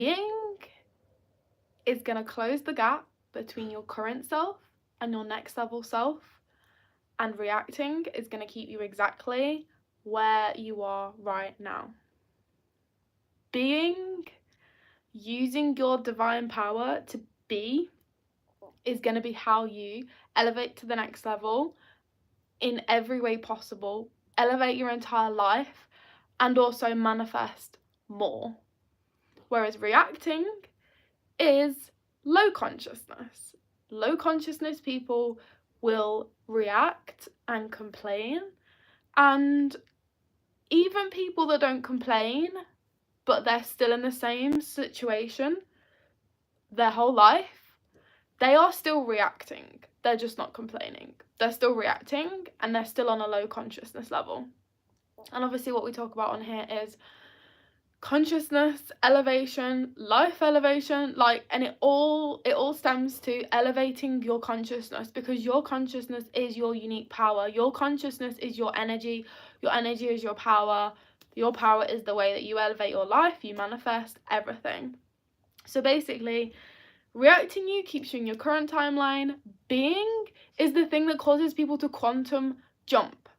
Being is going to close the gap between your current self and your next level self, and reacting is going to keep you exactly where you are right now. Being, using your divine power to be, is going to be how you elevate to the next level in every way possible, elevate your entire life, and also manifest more. Whereas reacting is low consciousness. Low consciousness people will react and complain, and even people that don't complain but they're still in the same situation their whole life, they are still reacting. They're just not complaining. They're still reacting and they're still on a low consciousness level. And obviously what we talk about on here is consciousness elevation, life elevation, and it all stems to elevating your consciousness, because your consciousness is your unique power. Your consciousness is your energy is your power. Your power is the way that you elevate your life, you manifest everything. So basically, reacting you keeps you in your current timeline. Being is the thing that causes people to quantum jump.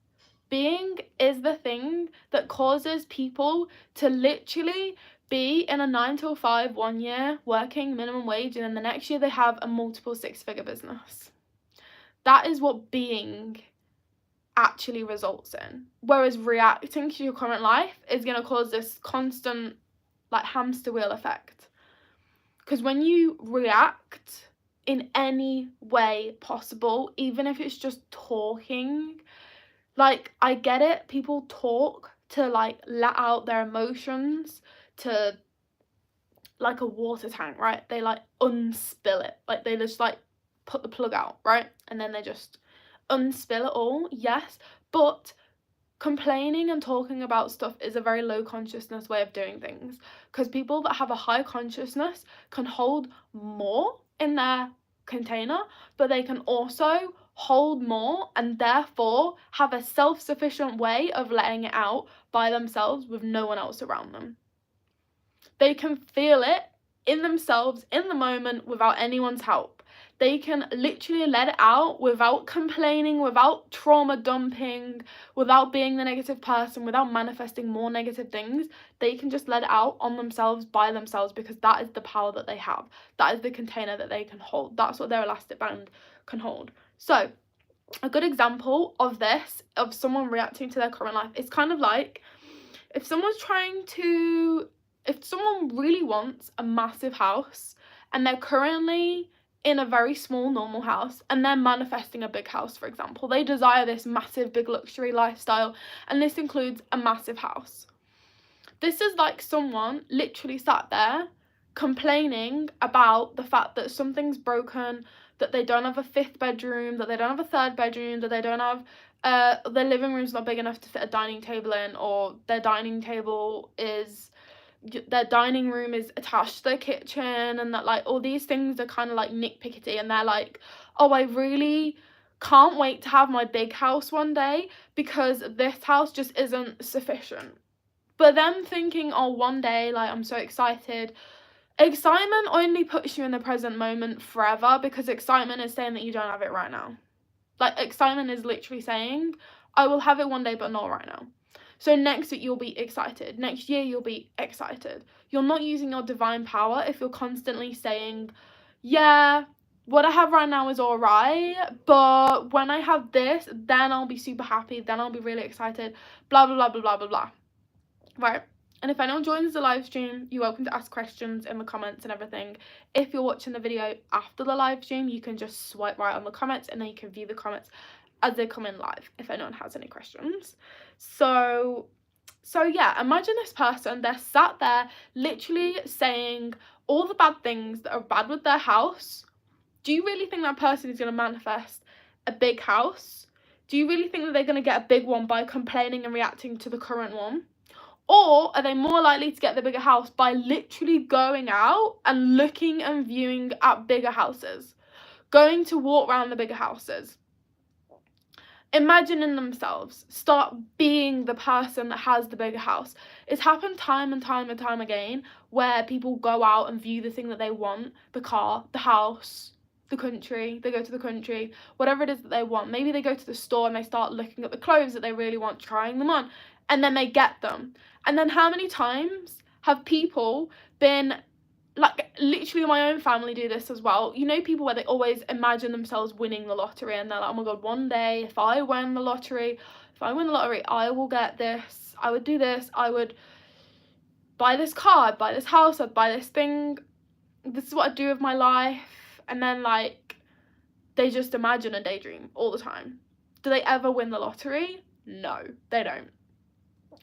Being is the thing that causes people to literally be in a 9 to 5 1 year working minimum wage, and then the next year they have a multiple 6-figure business. That is what being actually results in. Whereas reacting to your current life is going to cause this constant hamster wheel effect. Because when you react in any way possible, even if it's just talking, I get it, people talk to let out their emotions to a water tank, right? They unspill it, they just put the plug out, right? And then they just unspill it all. Yes, but complaining and talking about stuff is a very low consciousness way of doing things, because people that have a high consciousness can hold more in their container, but they can also hold more and therefore have a self-sufficient way of letting it out by themselves with no one else around them. They can feel it in themselves in the moment without anyone's help. They can literally let it out without complaining, without trauma dumping, without being the negative person, without manifesting more negative things. They can just let it out on themselves by themselves, because that is the power that they have. That is the container that they can hold. That's what their elastic band can hold. So a good example of this, of someone reacting to their current life, is kind of like if someone really wants a massive house and they're currently in a very small normal house and they're manifesting a big house, for example. They desire this massive big luxury lifestyle, and this includes a massive house. This is like someone literally sat there complaining about the fact that something's broken, that they don't have a 5th bedroom, that they don't have a 3rd bedroom, that they don't have their living room's not big enough to fit a dining table in, or their dining room is attached to their kitchen, and that all these things are kind of nitpicky, and they're like, oh, I really can't wait to have my big house one day because this house just isn't sufficient. But them thinking, oh, one day, I'm so excited. Excitement only puts you in the present moment forever, because excitement is saying that you don't have it right now. Excitement is literally saying, I will have it one day, but not right now. So next week you'll be excited. Next year you'll be excited. You're not using your divine power if you're constantly saying, yeah, what I have right now is alright, but when I have this, then I'll be super happy, then I'll be really excited, blah, blah, blah, blah, blah, blah, blah. Right? And if anyone joins the live stream, you're welcome to ask questions in the comments and everything. If you're watching the video after the live stream, you can just swipe right on the comments, and then you can view the comments as they come in live if anyone has any questions. So yeah, imagine this person, they're sat there literally saying all the bad things that are bad with their house. Do you really think that person is going to manifest a big house? Do you really think that they're going to get a big one by complaining and reacting to the current one? Or are they more likely to get the bigger house by literally going out and looking and viewing at bigger houses, going to walk around the bigger houses? imagining themselves, start being the person that has the bigger house. It's happened time and time and time again where people go out and view the thing that they want, the car, the house, the country. They go to the country, whatever it is that they want. Maybe they go to the store and they start looking at the clothes that they really want, trying them on, and then they get them. And then how many times have people been, like, literally my own family do this as well, you know, people where they always imagine themselves winning the lottery, and they're like, oh my god, one day if I win the lottery, I will get this, I would do this, I would buy this car, I'd buy this house, I'd buy this thing, this is what I'd do with my life. And then, like, they just imagine a daydream all the time. Do they ever win the lottery? No, they don't.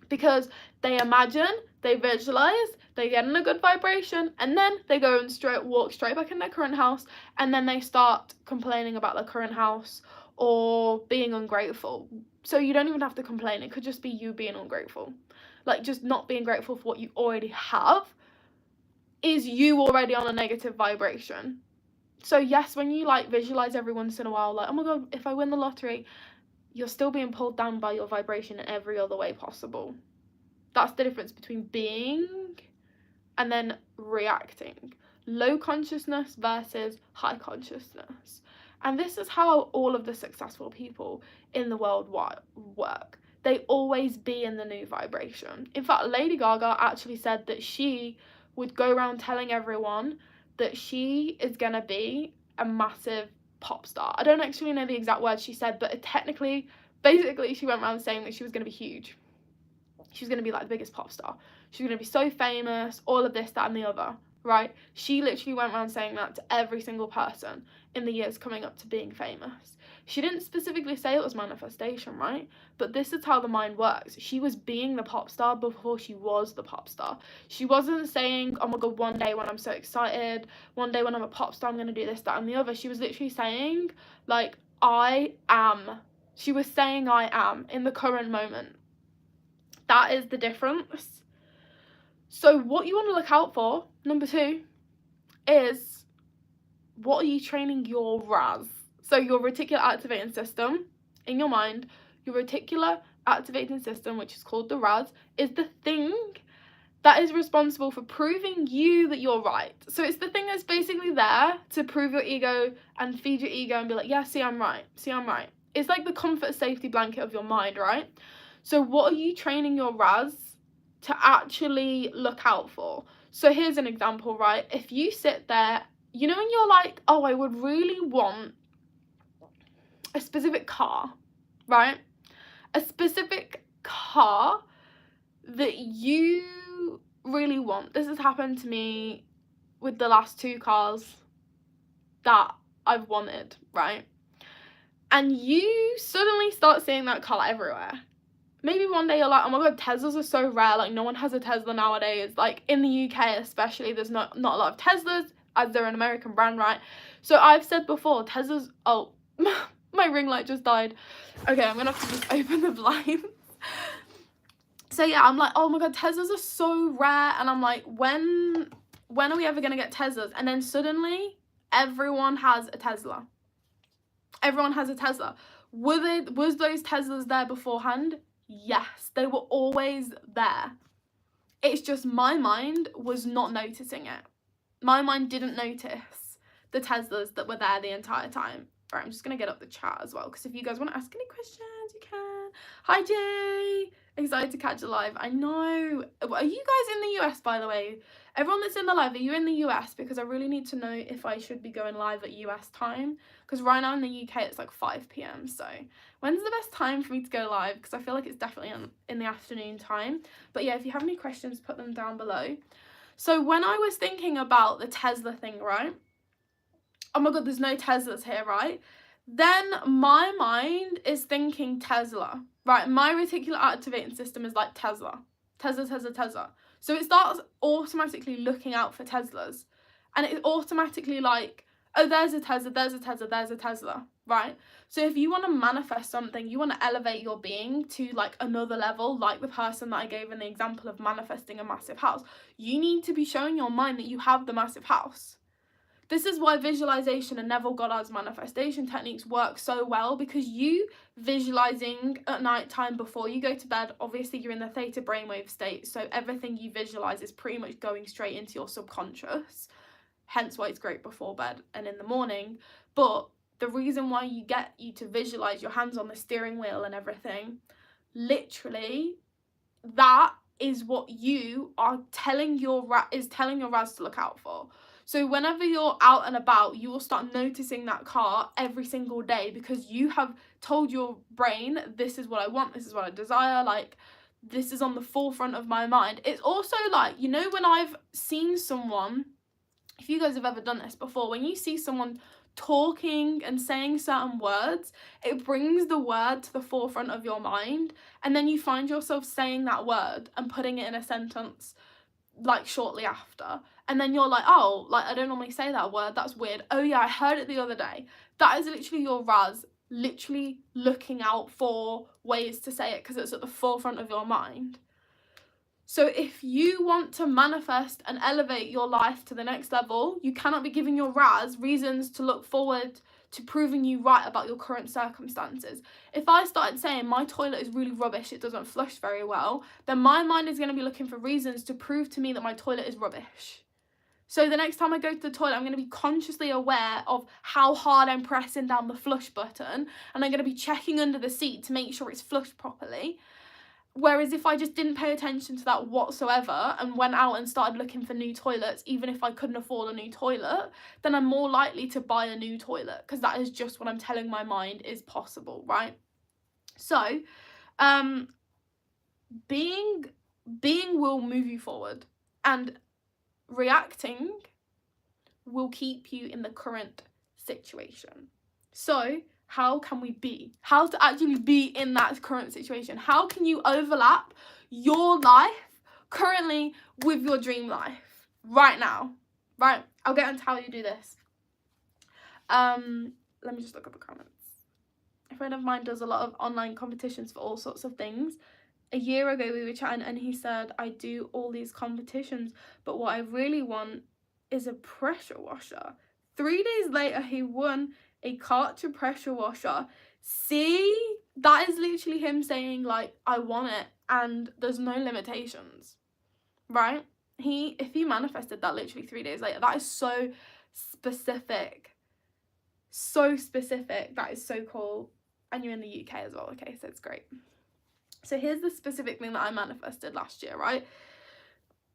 Because they imagine, they visualize, they get in a good vibration, and then they go and walk straight back in their current house, and then they start complaining about their current house or being ungrateful. So you don't even have to complain. It could just be you being ungrateful. Like, just not being grateful for what you already have is you already on a negative vibration. So yes, when you, like, visualize every once in a while, like, oh my god, if I win the lottery, you're still being pulled down by your vibration in every other way possible. That's the difference between being and then reacting. Low consciousness versus high consciousness. And this is how all of the successful people in the world work. They always be in the new vibration. In fact, Lady Gaga actually said that she would go around telling everyone that she is going to be a massive pop star. I don't actually know the exact words she said, but basically she went around saying that she was going to be huge. She was going to be like the biggest pop star. She was going to be so famous, all of this, that and the other, right? She literally went around saying that to every single person in the years coming up to being famous. She didn't specifically say it was manifestation, right? But this is how the mind works. She was being the pop star before she was the pop star. She wasn't saying, oh my god, one day when I'm so excited, one day when I'm a pop star, I'm going to do this, that and the other. She was literally saying, like, I am. She was saying I am in the current moment. That is the difference. So what you want to look out for, number 2, is what are you training your RAS? So your reticular activating system in your mind, your reticular activating system, which is called the RAS, is the thing that is responsible for proving you that you're right. So it's the thing that's basically there to prove your ego and feed your ego and be like, yeah, see, I'm right. See, I'm right. It's like the comfort safety blanket of your mind, right? So what are you training your RAS to actually look out for? So here's an example, right? If you sit there, you know, and you're like, oh, I would really want a specific car, right? A specific car that you really want. This has happened to me with the last 2 cars that I've wanted, right? And you suddenly start seeing that car everywhere. Maybe one day you're like, oh my god, Teslas are so rare, like no one has a Tesla nowadays. Like in the UK especially, there's not a lot of Teslas, as they're an American brand, right? So I've said before, Teslas, oh, my ring light just died. Okay, I'm gonna have to just open the blinds. So yeah, I'm like, oh my god, Teslas are so rare, and I'm like, when are we ever gonna get Teslas? And then suddenly, everyone has a Tesla. Everyone has a Tesla. Was those Teslas there beforehand? Yes, they were always there. It's just my mind was not noticing it. My mind didn't notice the Teslas that were there the entire time. Right, I'm just going to get up the chat as well, because if you guys want to ask any questions, you can. Hi, Jay. Excited to catch a live. I know. Are you guys in the US, by the way? Everyone that's in the live, are you in the US? Because I really need to know if I should be going live at US time. Because right now in the UK, it's like 5 p.m. So when's the best time for me to go live? Because I feel like it's definitely in the afternoon time. But yeah, if you have any questions, put them down below. So when I was thinking about the Tesla thing, right? Oh my god, there's no Teslas here, right? Then my mind is thinking Tesla, right? My reticular activating system is like Tesla. Tesla. So it starts automatically looking out for Teslas. And it's automatically like, oh, there's a Tesla, right? So if you want to manifest something, you want to elevate your being to like another level, like the person that I gave in the example of manifesting a massive house, you need to be showing your mind that you have the massive house. This is why visualization and Neville Goddard's manifestation techniques work so well, because you visualizing at night time before you go to bed, obviously you're in the theta brainwave state, so everything you visualize is pretty much going straight into your subconscious, hence why it's great before bed and in the morning. But the reason why you get you to visualize your hands on the steering wheel and everything, literally, that is what you are telling your Raz to look out for. So whenever you're out and about, you will start noticing that car every single day, because you have told your brain, this is what I want, this is what I desire, like, this is on the forefront of my mind. It's also like, you know, when I've seen someone, if you guys have ever done this before, when you see someone talking and saying certain words, it brings the word to the forefront of your mind, and then you find yourself saying that word and putting it in a sentence like shortly after, and then you're like, oh, like, I don't normally say that word, that's weird, oh yeah, I heard it the other day. That is literally your Raz literally looking out for ways to say it, because it's at the forefront of your mind. So if you want to manifest and elevate your life to the next level, you cannot be giving your Raz reasons to look forward to proving you right about your current circumstances. If I started saying my toilet is really rubbish, it doesn't flush very well, then my mind is going to be looking for reasons to prove to me that my toilet is rubbish. So the next time I go to the toilet, I'm going to be consciously aware of how hard I'm pressing down the flush button, and I'm going to be checking under the seat to make sure it's flushed properly. Whereas if I just didn't pay attention to that whatsoever and went out and started looking for new toilets, even if I couldn't afford a new toilet, then I'm more likely to buy a new toilet, because that is just what I'm telling my mind is possible, right? So, being will move you forward, and reacting will keep you in the current situation. So, how can we be? How to actually be in that current situation? How can you overlap your life currently with your dream life right now? Right? I'll get into how you do this. Let me just look up the comments. A friend of mine does a lot of online competitions for all sorts of things. A year ago we were chatting and he said, I do all these competitions, but what I really want is a pressure washer. 3 days later he won a Karcher pressure washer. See, that is literally him saying, like, I want it, and there's no limitations, right? If he manifested that literally 3 days later, that is so specific, that is so cool. And you're in the UK as well, okay, so it's great. So here's the specific thing that I manifested last year, right?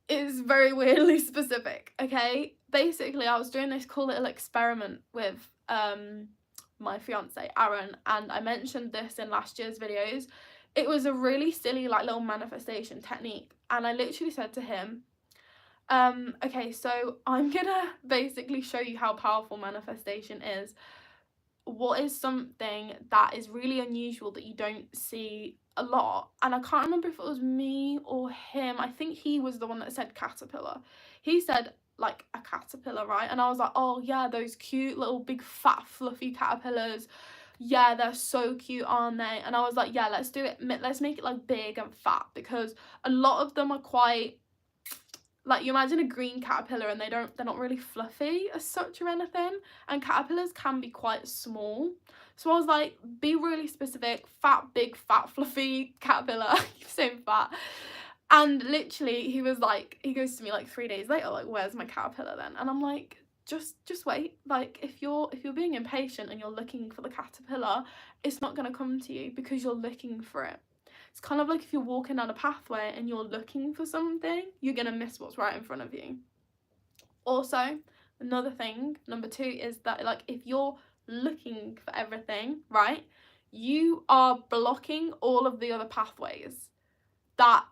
It is very weirdly specific, okay? Basically, I was doing this cool little experiment with my fiance Aaron, and I mentioned this in last year's videos. It was a really silly, like, little manifestation technique, and I literally said to him, okay, so I'm gonna basically show you how powerful manifestation is. What is something that is really unusual that you don't see a lot? And I can't remember if it was me or him. I think he was the one that said caterpillar. He said, like, a caterpillar, right? And I was like, oh yeah, those cute little big fat fluffy caterpillars, yeah, they're so cute, aren't they? And I was like, yeah, let's do it, let's make it like big and fat, because a lot of them are quite, like, you imagine a green caterpillar and they're not really fluffy as such or anything, and caterpillars can be quite small. So I was like, be really specific, fat, big, fat, fluffy caterpillar. So fat. And literally he was like, he goes to me like 3 days later, like, where's my caterpillar then? And I'm like, just wait. Like, if you're being impatient and you're looking for the caterpillar, it's not going to come to you because you're looking for it. It's kind of like if you're walking down a pathway and you're looking for something, you're going to miss what's right in front of you. Also, another thing, number 2, is that, like, if you're looking for everything, right, you are blocking all of the other pathways that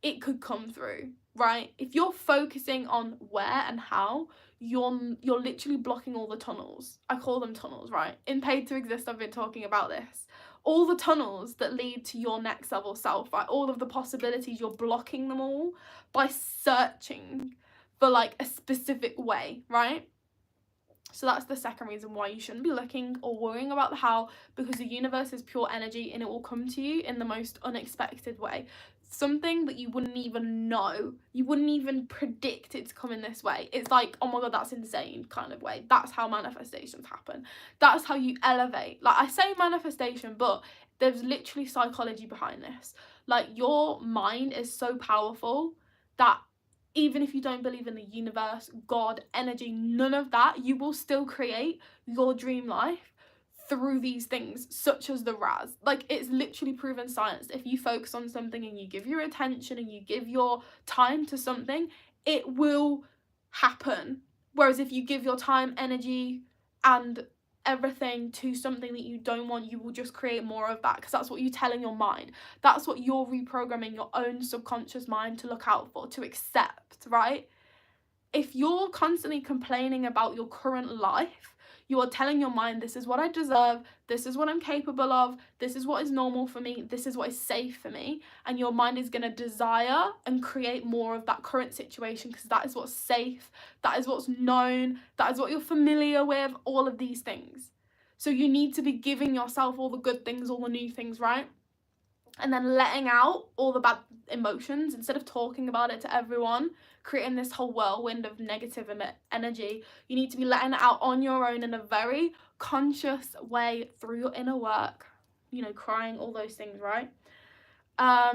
it could come through, right? If you're focusing on where and how, you're literally blocking all the tunnels. I call them tunnels, right? In Paid to Exist, I've been talking about this. All the tunnels that lead to your next level self, right? All of the possibilities, you're blocking them all by searching for, like, a specific way, right? So that's the second reason why you shouldn't be looking or worrying about the how, because the universe is pure energy and it will come to you in the most unexpected way. something that you wouldn't even know, you wouldn't even predict it to come in this way. It's like, oh my god, that's insane kind of way. That's how manifestations happen. That's how you elevate. Like, I say manifestation, but there's literally psychology behind this. Like, your mind is so powerful that even if you don't believe in the universe, God, energy, none of that, you will still create your dream life through these things, such as the Raz. Like, it's literally proven science. If you focus on something and you give your attention and you give your time to something, it will happen. Whereas if you give your time, energy, and everything to something that you don't want, you will just create more of that, because that's what you're telling your mind. That's what you're reprogramming your own subconscious mind to look out for, to accept, right? If you're constantly complaining about your current life, you are telling your mind, this is what I deserve, this is what I'm capable of, this is what is normal for me, this is what is safe for me. And your mind is going to desire and create more of that current situation, because that is what's safe, that is what's known, that is what you're familiar with, all of these things. So you need to be giving yourself all the good things, all the new things, right? And then letting out all the bad emotions instead of talking about it to everyone, creating this whole whirlwind of negative energy. You need to be letting it out on your own in a very conscious way through your inner work, you know, crying, all those things, right? I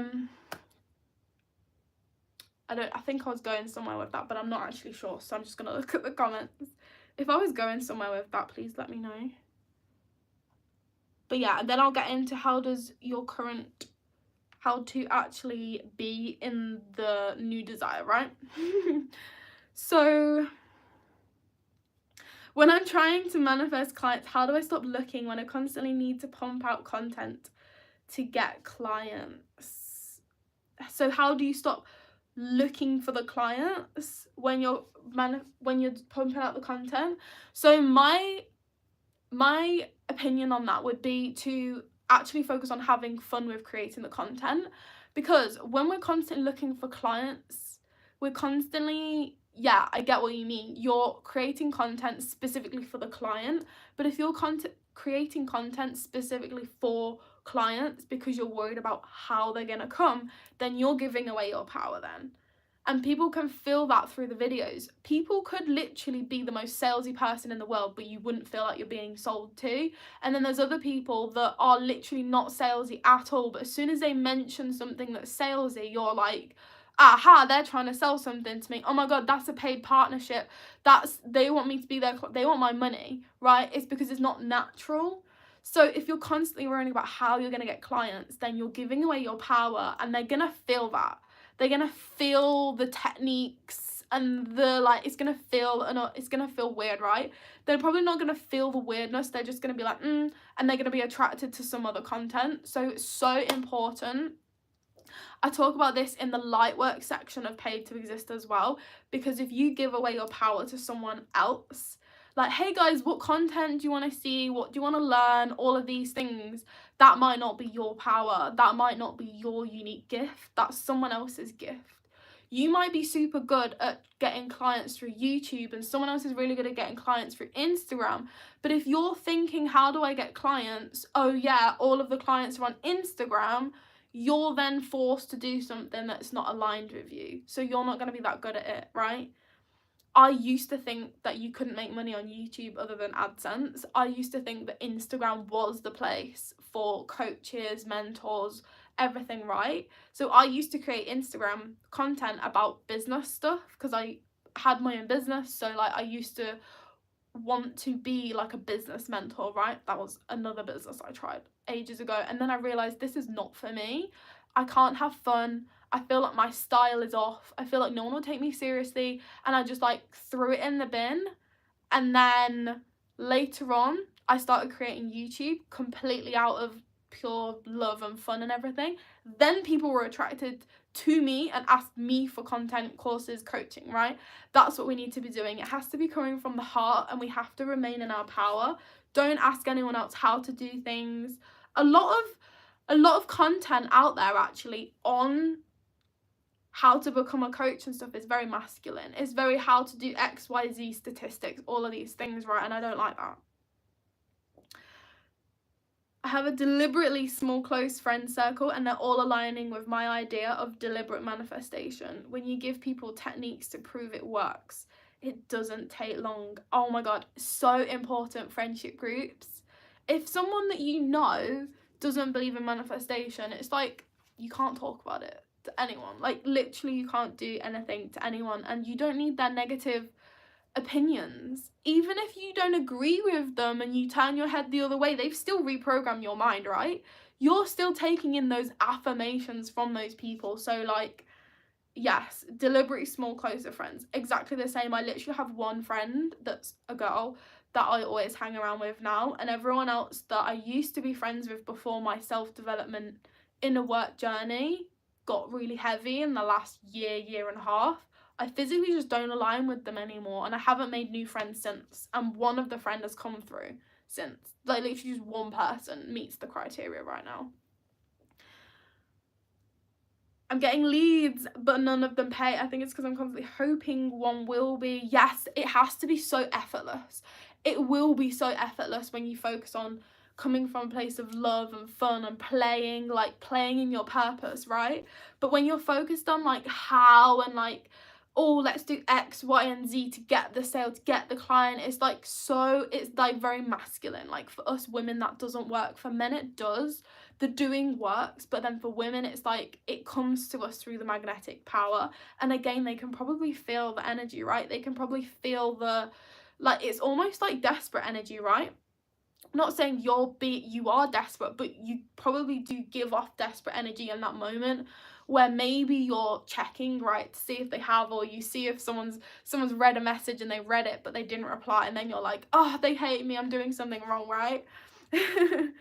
think I was going somewhere with that, but I'm not actually sure, so I'm just gonna look at the comments. If I was going somewhere with that, please let me know. But yeah, and then I'll get into how to actually be in the new desire, right? So when I'm trying to manifest clients, how do I stop looking when I constantly need to pump out content to get clients? So how do you stop looking for the clients when you're pumping out the content? So my opinion on that would be to actually focus on having fun with creating the content, because when we're constantly looking for clients, we're constantly, yeah, I get what you mean, you're creating content specifically for the client. But if you're creating content specifically for clients because you're worried about how they're gonna come, then you're giving away your power then. And people can feel that through the videos. People could literally be the most salesy person in the world, but you wouldn't feel like you're being sold to. And then there's other people that are literally not salesy at all, but as soon as they mention something that's salesy, you're like, aha, they're trying to sell something to me. Oh my god, that's a paid partnership. They want me to be there. They want my money, right? It's because it's not natural. So if you're constantly worrying about how you're going to get clients, then you're giving away your power, and they're going to feel that. They're gonna feel the techniques and the, like, it's gonna feel weird, right? They're probably not gonna feel the weirdness. They're just gonna be like, and they're gonna be attracted to some other content. So it's so important. I talk about this in the light work section of Paid to Exist as well, because if you give away your power to someone else, like, hey guys, what content do you want to see? What do you want to learn? All of these things, that might not be your power. That might not be your unique gift. That's someone else's gift. You might be super good at getting clients through YouTube, and someone else is really good at getting clients through Instagram. But if you're thinking, how do I get clients? Oh yeah, all of the clients are on Instagram. You're then forced to do something that's not aligned with you. So you're not going to be that good at it, right? I used to think that you couldn't make money on YouTube other than AdSense. I used to think that Instagram was the place for coaches, mentors, everything, right? So I used to create Instagram content about business stuff because I had my own business. So like, I used to want to be like a business mentor, right? That was another business I tried ages ago. And then I realized this is not for me. I can't have fun. I feel like my style is off. I feel like no one will take me seriously. And I just like threw it in the bin. And then later on, I started creating YouTube completely out of pure love and fun and everything. Then people were attracted to me and asked me for content, courses, coaching, right? That's what we need to be doing. It has to be coming from the heart, and we have to remain in our power. Don't ask anyone else how to do things. A lot of content out there actually on how to become a coach and stuff is very masculine. It's very how to do XYZ statistics, all of these things, right? And I don't like that. I have a deliberately small close friend circle, and they're all aligning with my idea of deliberate manifestation. When you give people techniques to prove it works, it doesn't take long. Oh my god, so important, friendship groups. If someone that you know doesn't believe in manifestation, it's like you can't talk about it to anyone. Like literally you can't do anything to anyone, and you don't need their negative opinions. Even if you don't agree with them and you turn your head the other way, they've still reprogrammed your mind, right? You're still taking in those affirmations from those people. So like, yes, deliberately small closer friends, exactly the same. I literally have one friend that's a girl that I always hang around with now, and everyone else that I used to be friends with before my self-development inner work journey got really heavy in the last year and a half. I physically just don't align with them anymore, and I haven't made new friends since. And one of the friends has come through since. Like literally just one person meets the criteria right now. I'm getting leads, but none of them pay. I think it's because I'm constantly hoping one will be. Yes, it has to be so effortless. It will be so effortless when you focus on coming from a place of love and fun and playing, like playing in your purpose, right? But when you're focused on like how and like, oh, let's do X, Y, and Z to get the sale, to get the client, it's like so, it's like very masculine. Like for us women, that doesn't work. For men, it does. The doing works, but then for women, it's like it comes to us through the magnetic power. And again, they can probably feel the energy, right? They can probably feel the, like, it's almost like desperate energy, right? I'm not saying you are desperate, but you probably do give off desperate energy in that moment where maybe you're checking, right, to see if they have, or you see if someone's read a message and they read it but they didn't reply, and then you're like, oh, they hate me, I'm doing something wrong, right? You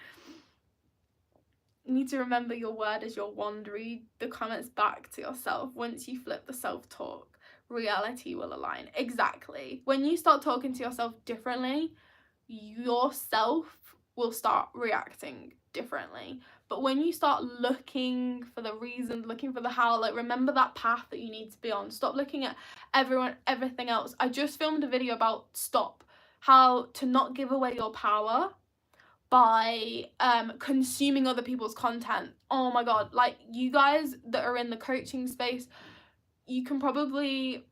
need to remember your word is your wand. Read the comments back to yourself. Once you flip the self-talk, reality will align. Exactly. When you start talking to yourself differently, yourself will start reacting differently. But when you start looking for the reason, looking for the how, like remember that path that you need to be on. Stop looking at everything else. I just filmed a video about how to not give away your power by consuming other people's content. Oh my god, like you guys that are in the coaching space, you probably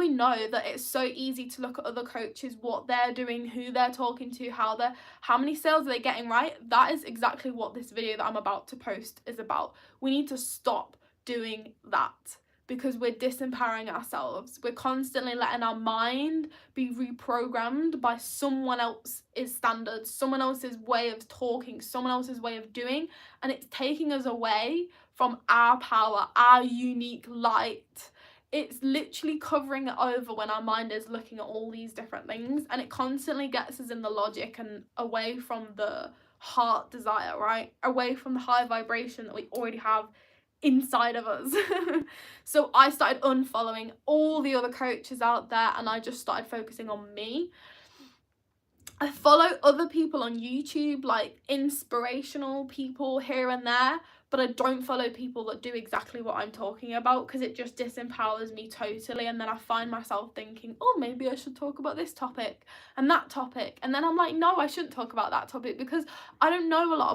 know that it's so easy to look at other coaches, what they're doing, who they're talking to, how many sales are they getting, right? That is exactly what this video that I'm about to post is about. We need to stop doing that because we're disempowering ourselves. We're constantly letting our mind be reprogrammed by someone else's standards, someone else's way of talking, someone else's way of doing, and it's taking us away from our power, our unique light. It's literally covering it over when our mind is looking at all these different things, and it constantly gets us in the logic and away from the heart desire, right? Away from the high vibration that we already have inside of us. So I started unfollowing all the other coaches out there, and I just started focusing on me. I follow other people on YouTube, like inspirational people here and there, but I don't follow people that do exactly what I'm talking about because it just disempowers me totally. And then I find myself thinking, oh, maybe I should talk about this topic and that topic. And then I'm like, no, I shouldn't talk about that topic because I don't know a lot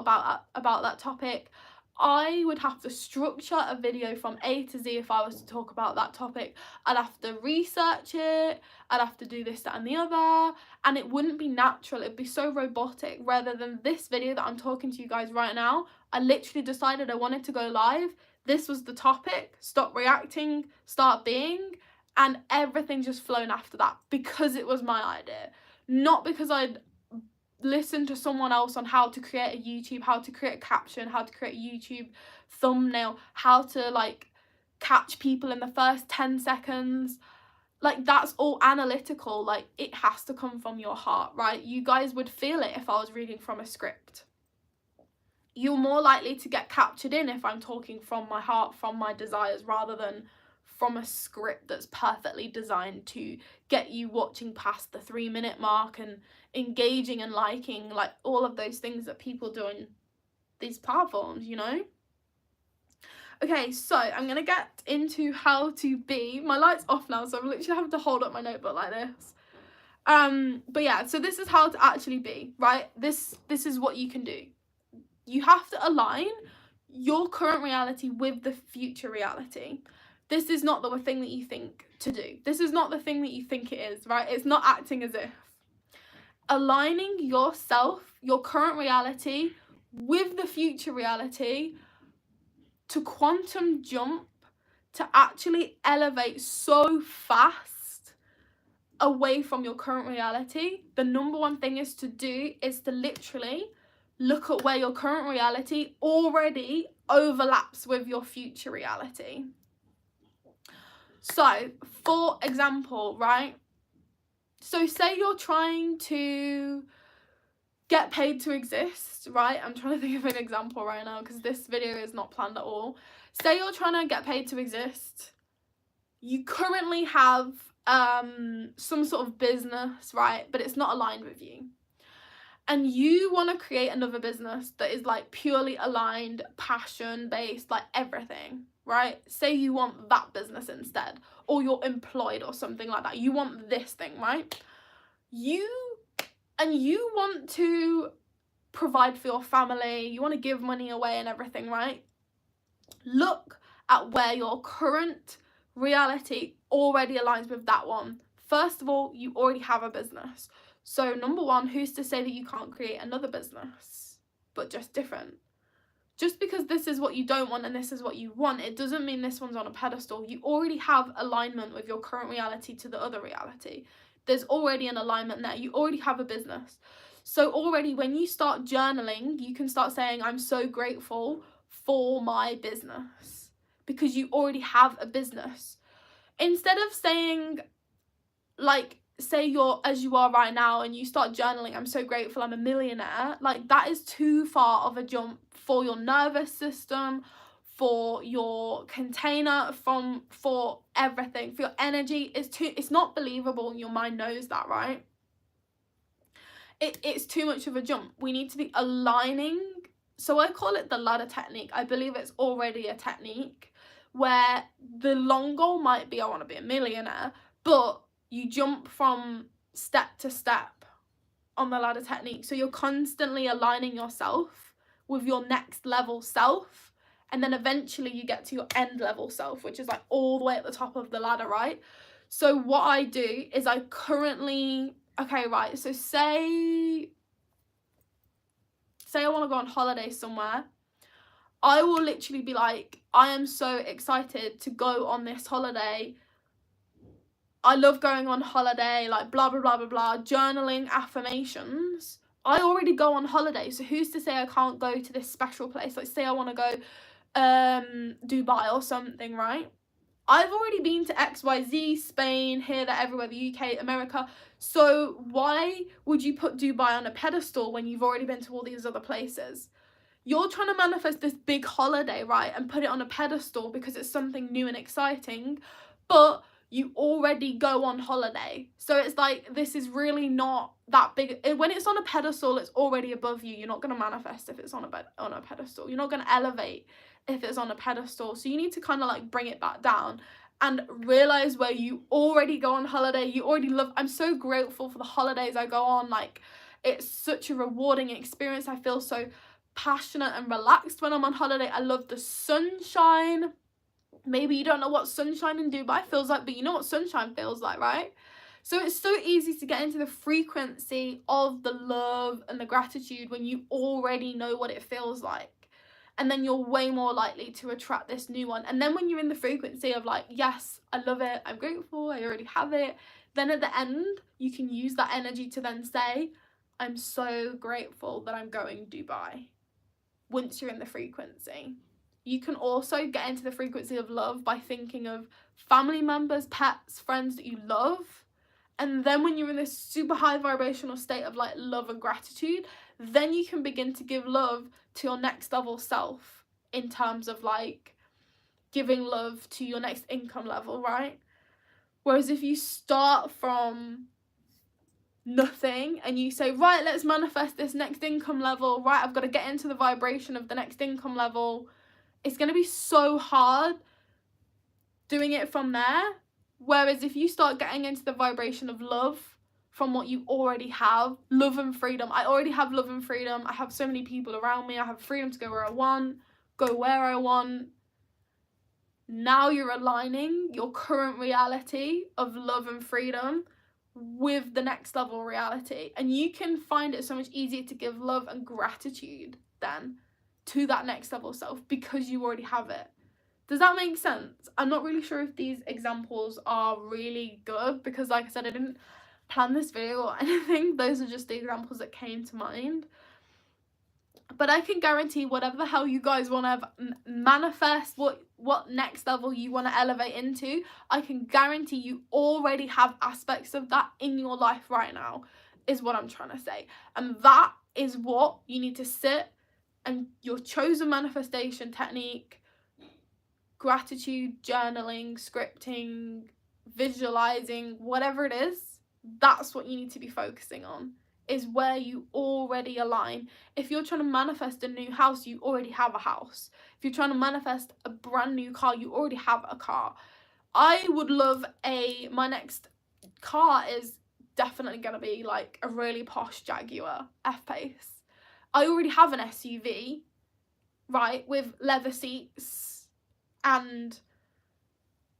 about that topic. I would have to structure a video from A to Z if I was to talk about that topic. I'd have to research it, I'd have to do this, that and the other, and it wouldn't be natural. It'd be so robotic. Rather than this video that I'm talking to you guys right now, I literally decided I wanted to go live. This was the topic. Stop reacting, start being, and everything just flown after that because it was my idea. Not because I'd listen to someone else on how to create a YouTube, how to create a caption, how to create a YouTube thumbnail, how to like catch people in the first 10 seconds. Like that's all analytical. Like it has to come from your heart, right? You guys would feel it if I was reading from a script. You're more likely to get captured in if I'm talking from my heart, from my desires, rather than from a script that's perfectly designed to get you watching past the 3-minute mark and engaging and liking, like all of those things that people do on these platforms, you know? Okay, so I'm gonna get into how to be. My light's off now, so I'm literally having to hold up my notebook like this. But yeah, so this is how to actually be, right? This is what you can do. You have to align your current reality with the future reality. This is not the thing that you think to do. This is not the thing that you think it is, right? It's not acting as if. Aligning yourself, your current reality, with the future reality to quantum jump, to actually elevate so fast away from your current reality, the number one thing is to literally look at where your current reality already overlaps with your future reality. So, for example, right? So say you're trying to get paid to exist, right? I'm trying to think of an example right now because this video is not planned at all. Say you're trying to get paid to exist. You currently have some sort of business, right? But it's not aligned with you. And you want to create another business that is like purely aligned, passion based, like everything, right? Say you want that business instead, or you're employed or something like that. You want this thing, right? You want to provide for your family, you want to give money away and everything, right? Look at where your current reality already aligns with that one. First of all, you already have a business. So number one, who's to say that you can't create another business, but just different? Just because this is what you don't want and this is what you want, it doesn't mean this one's on a pedestal. You already have alignment with your current reality to the other reality. There's already an alignment there. You already have a business. So already when you start journaling, you can start saying, I'm so grateful for my business, because you already have a business. Instead of saying, like, say you're as you are right now and you start journaling, I'm so grateful I'm a millionaire, like that is too far of a jump for your nervous system, for your container, for everything, for your energy. It's not believable, and your mind knows that, right? It's too much of a jump. We need to be aligning. So I call it the ladder technique. I believe it's already a technique where the long goal might be I want to be a millionaire, but you jump from step to step on the ladder technique. So you're constantly aligning yourself with your next level self, and then eventually you get to your end level self, which is like all the way at the top of the ladder, right? So what I do is I currently, okay, right, so say I want to go on holiday somewhere. I will literally be like, I am so excited to go on this holiday. I love going on holiday, like blah, blah, blah, blah, blah, journaling, affirmations. I already go on holiday, so who's to say I can't go to this special place? Like, say I want to go Dubai or something, right? I've already been to XYZ, Spain, here, there, everywhere, the UK, America. So why would you put Dubai on a pedestal when you've already been to all these other places? You're trying to manifest this big holiday, right, and put it on a pedestal because it's something new and exciting, but you already go on holiday. So it's like, this is really not that big. When it's on a pedestal, it's already above you. You're not going to manifest if it's on a pedestal. You're not going to elevate if it's on a pedestal. So you need to kind of like bring it back down and realize where you already go on holiday. You already love. I'm so grateful for the holidays I go on. Like, it's such a rewarding experience. I feel so passionate and relaxed when I'm on holiday. I love the sunshine. Maybe you don't know what sunshine in Dubai feels like, but you know what sunshine feels like, right? So it's so easy to get into the frequency of the love and the gratitude when you already know what it feels like. And then you're way more likely to attract this new one. And then when you're in the frequency of like, yes, I love it, I'm grateful, I already have it, then at the end, you can use that energy to then say, I'm so grateful that I'm going Dubai. Once you're in the frequency. You can also get into the frequency of love by thinking of family members, pets, friends that you love. And then when you're in this super high vibrational state of like love and gratitude, then you can begin to give love to your next level self in terms of like giving love to your next income level, right? Whereas if you start from nothing and you say, right, let's manifest this next income level, right, I've got to get into the vibration of the next income level, it's going to be so hard doing it from there. Whereas if you start getting into the vibration of love, from what you already have. Love and freedom. I already have love and freedom. I have so many people around me. I have freedom to go where I want, go where I want. Now you're aligning your current reality of love and freedom with the next level reality, and you can find it so much easier to give love and gratitude then to that next level self because you already have it. Does that make sense? I'm not really sure if these examples are really good because, like I said, I didn't plan this video or anything. Those are just the examples that came to mind. But I can guarantee whatever the hell you guys want to manifest, what next level you want to elevate into, I can guarantee you already have aspects of that in your life right now, is what I'm trying to say. And that is what you need to sit and your chosen manifestation technique, gratitude, journaling, scripting, visualizing, whatever it is, that's what you need to be focusing on, is where you already align. If you're trying to manifest a new house, you already have a house. If you're trying to manifest a brand new car, you already have a car. I would love my next car is definitely going to be like a really posh Jaguar F-Pace. I already have an SUV, right, with leather seats, and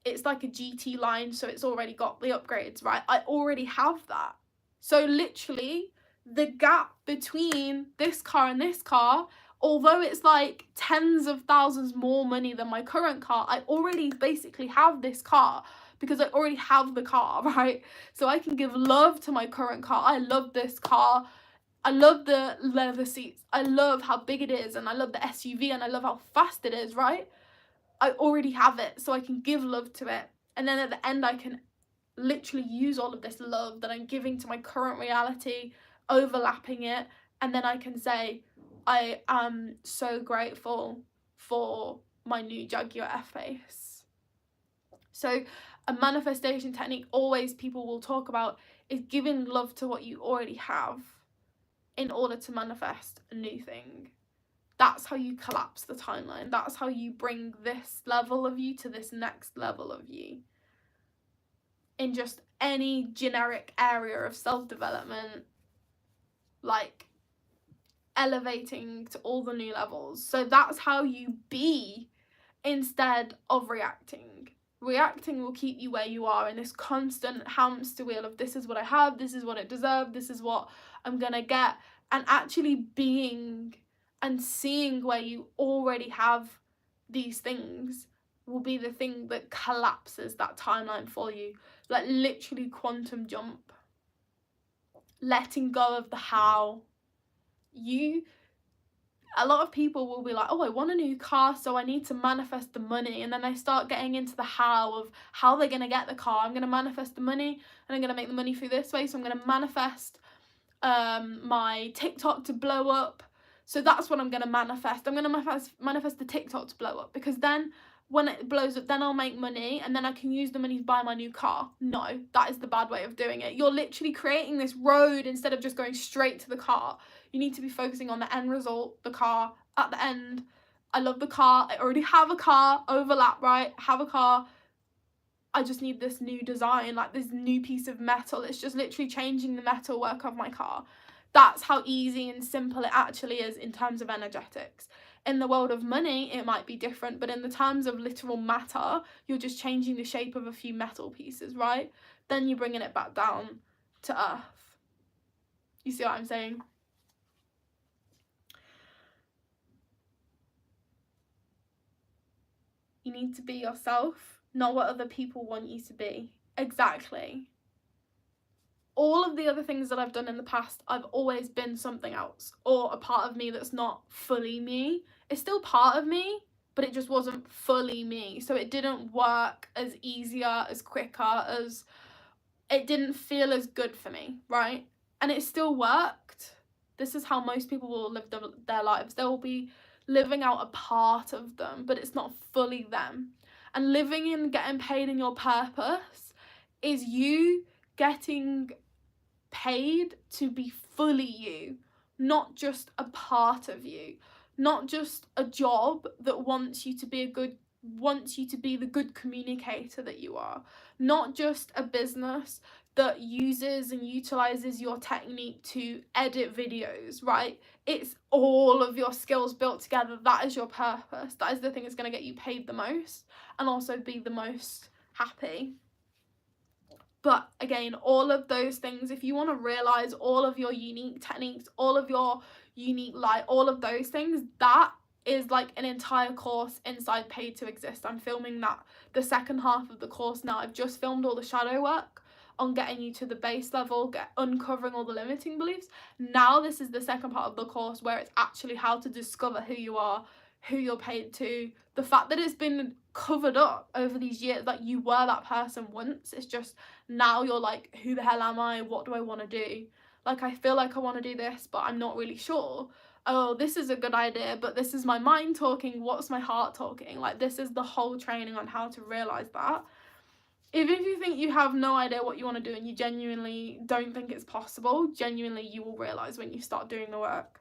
it's like a GT line, so it's already got the upgrades, right? I already have that. So literally, the gap between this car and this car, although it's like tens of thousands more money than my current car, I already basically have this car because I already have the car, right? So I can give love to my current car. I love this car. I love the leather seats. I love how big it is, and I love the SUV, and I love how fast it is, right? I already have it, so I can give love to it. And then at the end, I can literally use all of this love that I'm giving to my current reality, overlapping it, and then I can say, I am so grateful for my new Jaguar F-Pace. So a manifestation technique always people will talk about is giving love to what you already have in order to manifest a new thing. That's how you collapse the timeline. That's how you bring this level of you to this next level of you. In just any generic area of self-development, like elevating to all the new levels. So that's how you be instead of reacting. Reacting will keep you where you are in this constant hamster wheel of this is what I have, this is what I deserve, this is what I'm gonna get. And actually being and seeing where you already have these things will be the thing that collapses that timeline for you. Like literally quantum jump. Letting go of the how. A lot of people will be like, oh, I want a new car, so I need to manifest the money. And then they start getting into the how of how they're going to get the car. I'm going to manifest the money, and I'm going to make the money through this way. So I'm going to manifest my TikTok to blow up. So that's what I'm going to manifest. I'm going to manifest the TikTok to blow up, because then when it blows up, then I'll make money, and then I can use the money to buy my new car. No, that is the bad way of doing it. You're literally creating this road instead of just going straight to the car. You need to be focusing on the end result, the car. At the end, I love the car. I already have a car. Overlap, right? Have a car. I just need this new design, like this new piece of metal. It's just literally changing the metal work of my car. That's how easy and simple it actually is in terms of energetics. In the world of money, it might be different, but in the terms of literal matter, you're just changing the shape of a few metal pieces, right? Then you're bringing it back down to earth. You see what I'm saying? You need to be yourself, not what other people want you to be. Exactly. All of the other things that I've done in the past, I've always been something else, or a part of me that's not fully me. It's still part of me, but it just wasn't fully me. So it didn't work as easier, as quicker, as it didn't feel as good for me, right? And it still worked. This is how most people will live their lives. They will be living out a part of them, but it's not fully them. And living and getting paid in your purpose is you getting paid to be fully you, not just a part of you, not just a job that wants you to be the good communicator that you are, not just a business that uses and utilizes your technique to edit videos, right? It's all of your skills built together. That is your purpose. That is the thing that's going to get you paid the most and also be the most happy. But again, all of those things, if you want to realize all of your unique techniques, all of your unique light, all of those things, that is like an entire course inside Paid to Exist. I'm filming that, the second half of the course now. I've just filmed all the shadow work on getting you to the base level, uncovering all the limiting beliefs. Now this is the second part of the course where it's actually how to discover who you are, who you're paid to, the fact that it's been covered up over these years, like you were that person once. It's just now you're like, who the hell am I? What do I want to do? Like, I feel like I want to do this, but I'm not really sure. Oh, this is a good idea, but this is my mind talking. What's my heart talking? Like, this is the whole training on how to realize that. Even if you think you have no idea what you want to do and you genuinely don't think it's possible, genuinely you will realize when you start doing the work.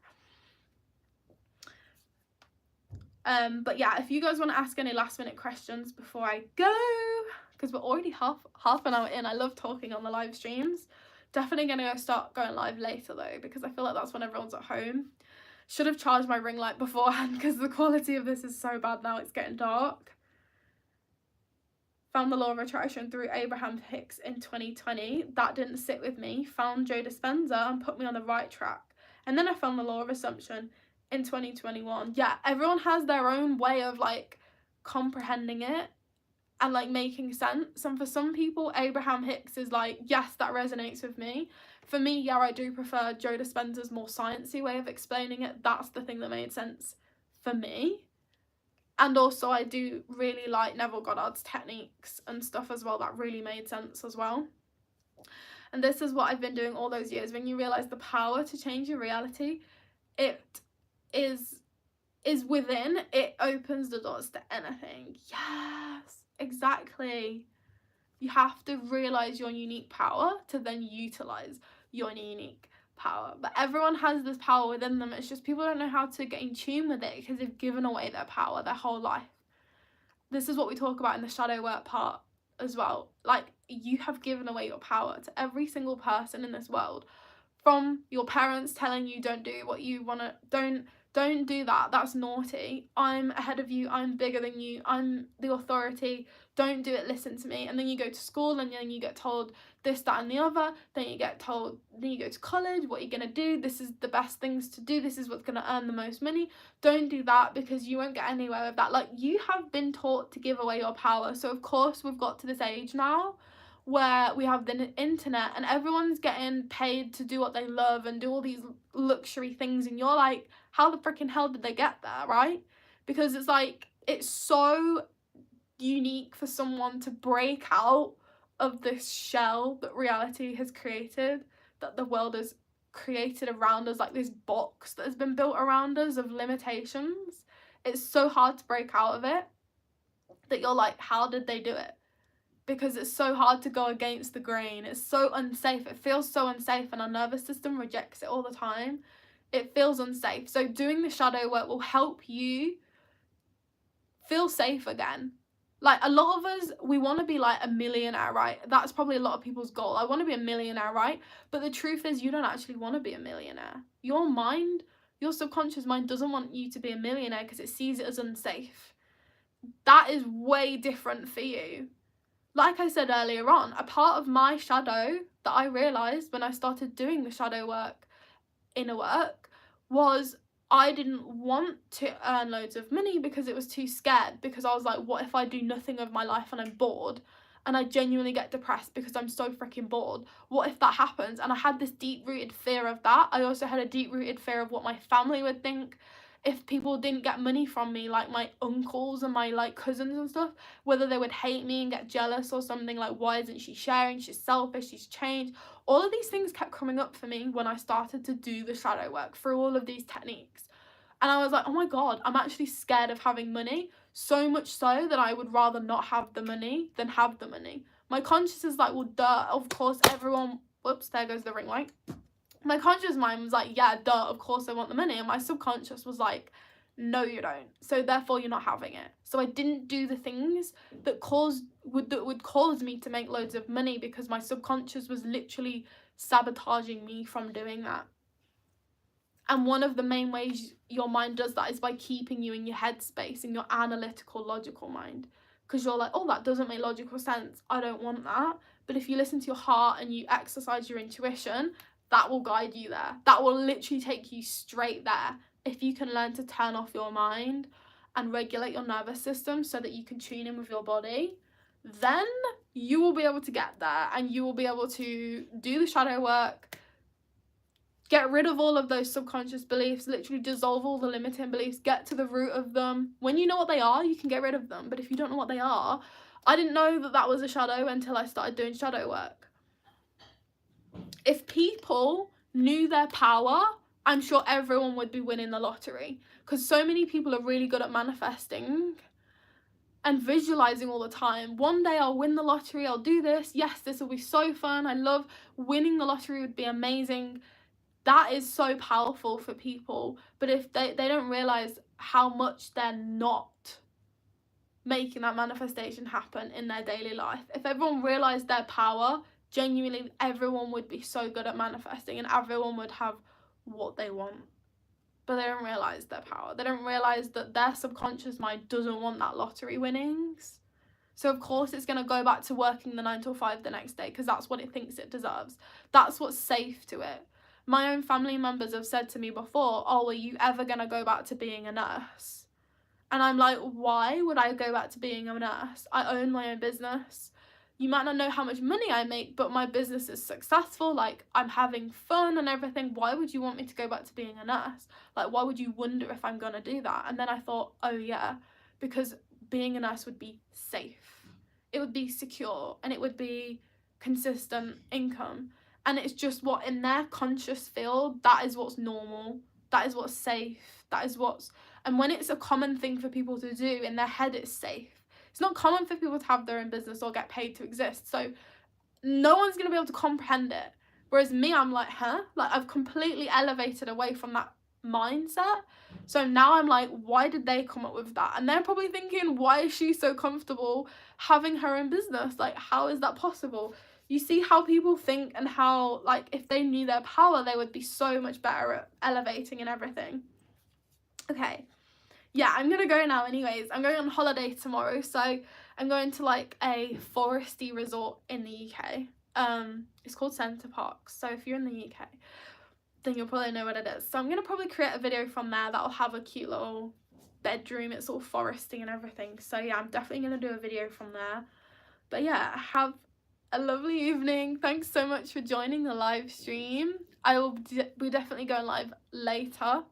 But yeah, if you guys want to ask any last minute questions before I go, because we're already half an hour in. I love talking on the live streams. Definitely gonna start going live later though, because I feel like that's when everyone's at home. Should have charged my ring light beforehand because the quality of this is so bad now. It's getting dark. Found the law of attraction through Abraham Hicks in 2020. That didn't sit with me. Found Joe Dispenza and put me on the right track. And then I found the law of assumption in 2021. Yeah, everyone has their own way of like comprehending it and like making sense. And for some people, Abraham Hicks is like, yes, that resonates with me. For me, yeah, I do prefer Joe Dispenza's more sciencey way of explaining it. That's the thing that made sense for me. And also I do really like Neville Goddard's techniques and stuff as well. That really made sense as well. And this is what I've been doing all those years. When you realize the power to change your reality, it is within. It opens the doors to anything. Yes, exactly. You have to realize your unique power to then utilize your unique power. But everyone has this power within them. It's just people don't know how to get in tune with it because they've given away their power their whole life. This is what we talk about in the shadow work part as well. Like, you have given away your power to every single person in this world. From your parents telling you don't do what you want to, don't do that, that's naughty, I'm ahead of you, I'm bigger than you, I'm the authority, don't do it, listen to me. And then you go to school and then you get told this, that and the other. Then you get told, then you go to college, what are you going to do? This is the best things to do. This is what's going to earn the most money. Don't do that because you won't get anywhere with that. Like, you have been taught to give away your power. So of course we've got to this age now where we have the internet and everyone's getting paid to do what they love and do all these luxury things, and you're like, how the freaking hell did they get there, right? Because it's like, it's so unique for someone to break out of this shell that reality has created, that the world has created around us, like this box that has been built around us of limitations. It's so hard to break out of it that you're like, how did they do it? Because it's so hard to go against the grain. It's so unsafe. It feels so unsafe and our nervous system rejects it all the time. It feels unsafe. So doing the shadow work will help you feel safe again. Like, a lot of us, we want to be like a millionaire, right? That's probably a lot of people's goal. I want to be a millionaire, right? But the truth is, you don't actually want to be a millionaire. Your mind, your subconscious mind doesn't want you to be a millionaire because it sees it as unsafe. That is way different for you. Like I said earlier on, a part of my shadow that I realised when I started doing the shadow work, inner work, was I didn't want to earn loads of money because it was too scared. Because I was like, what if I do nothing of my life and I'm bored? And I genuinely get depressed because I'm so freaking bored. What if that happens? And I had this deep-rooted fear of that. I also had a deep-rooted fear of what my family would think if people didn't get money from me, like my uncles and my like cousins and stuff, whether they would hate me and get jealous or something, like, why isn't she sharing, she's selfish, she's changed. All of these things kept coming up for me when I started to do the shadow work through all of these techniques. And I was like, oh my god, I'm actually scared of having money, so much so that I would rather not have the money than have the money. My conscious is like, well, duh, of course everyone, whoops, there goes the ring light. My conscious mind was like, yeah, duh, of course I want the money. And my subconscious was like, No, you don't. So therefore you're not having it. So I didn't do the things that would cause me to make loads of money, because my subconscious was literally sabotaging me from doing that. And one of the main ways your mind does that is by keeping you in your headspace, in your analytical, logical mind. Because you're like, oh, that doesn't make logical sense. I don't want that. But if you listen to your heart and you exercise your intuition, that will guide you there. That will literally take you straight there. If you can learn to turn off your mind and regulate your nervous system so that you can tune in with your body, then you will be able to get there, and you will be able to do the shadow work, get rid of all of those subconscious beliefs, literally dissolve all the limiting beliefs, get to the root of them. When you know what they are, you can get rid of them. But if you don't know what they are, I didn't know that that was a shadow until I started doing shadow work. If people knew their power, I'm sure everyone would be winning the lottery, because so many people are really good at manifesting and visualizing all the time. One day I'll win the lottery, I'll do this, yes, this will be so fun, I love winning the lottery, would be amazing. That is so powerful for people. But if they don't realize how much they're not making that manifestation happen in their daily life, if everyone realized their power, genuinely everyone would be so good at manifesting and everyone would have what they want. But they don't realize their power. They don't realize that their subconscious mind doesn't want that lottery winnings. So of course it's going to go back to working the 9 to 5 the next day, because that's what it thinks it deserves. That's what's safe to it. My own family members have said to me before, oh, are you ever going to go back to being a nurse? And I'm like, why would I go back to being a nurse? I own my own business. You might not know how much money I make, but my business is successful. Like, I'm having fun and everything. Why would you want me to go back to being a nurse? Like, why would you wonder if I'm going to do that? And then I thought, oh yeah, because being a nurse would be safe. It would be secure, and it would be consistent income. And it's just what, in their conscious field, that is what's normal. That is what's safe. That is what's... And when it's a common thing for people to do, in their head it's safe. It's not common for people to have their own business or get paid to exist. So no one's going to be able to comprehend it. Whereas me, I'm like, huh? Like, I've completely elevated away from that mindset. So now I'm like, why did they come up with that? And they're probably thinking, why is she so comfortable having her own business? Like, how is that possible? You see how people think, and how, like, if they knew their power, they would be so much better at elevating and everything. Okay. Yeah, I'm gonna go now anyways. I'm going on holiday tomorrow, so I'm going to like a foresty resort in the UK. It's called Center Parcs. So if you're in the UK, then you'll probably know what it is. So I'm gonna probably create a video from there that'll have a cute little bedroom. It's all foresty and everything. So yeah, I'm definitely gonna do a video from there. But yeah, have a lovely evening. Thanks so much for joining the live stream. I will be definitely going live later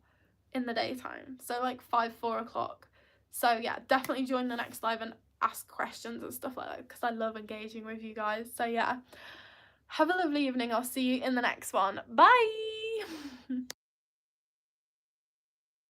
in the daytime, so like 5-4 o'clock. So yeah, definitely join the next live and ask questions and stuff like that, because I love engaging with you guys. So yeah, have a lovely evening. I'll see you in the next one. Bye.